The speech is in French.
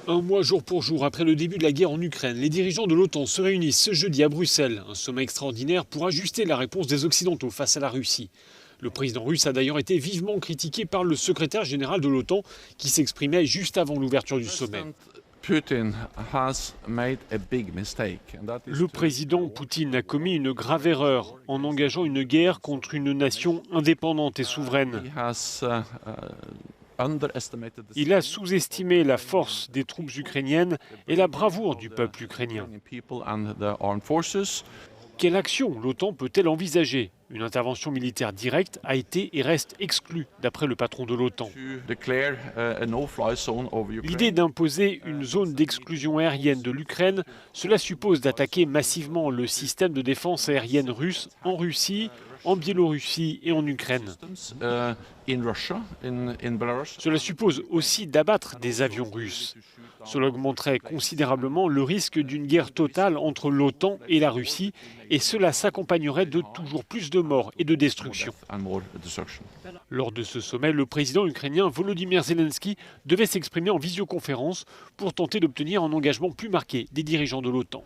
Un mois jour pour jour après le début de la guerre en Ukraine, les dirigeants de l'OTAN se réunissent ce jeudi à Bruxelles. Un sommet extraordinaire pour ajuster la réponse des Occidentaux face à la Russie. Le président russe a d'ailleurs été vivement critiqué par le secrétaire général de l'OTAN qui s'exprimait juste avant l'ouverture du sommet. Le président Poutine a commis une grave erreur en engageant une guerre contre une nation indépendante et souveraine. Il a sous-estimé la force des troupes ukrainiennes et la bravoure du peuple ukrainien. Quelle action l'OTAN peut-elle envisager? Une intervention militaire directe a été et reste exclue, d'après le patron de l'OTAN. L'idée d'imposer une zone d'exclusion aérienne de l'Ukraine, cela suppose d'attaquer massivement le système de défense aérienne russe en Russie, en Biélorussie et en Ukraine. Cela suppose aussi d'abattre des avions russes. Cela augmenterait considérablement le risque d'une guerre totale entre l'OTAN et la Russie, et cela s'accompagnerait de toujours plus de morts et de destruction. Lors de ce sommet, le président ukrainien Volodymyr Zelensky devait s'exprimer en visioconférence pour tenter d'obtenir un engagement plus marqué des dirigeants de l'OTAN.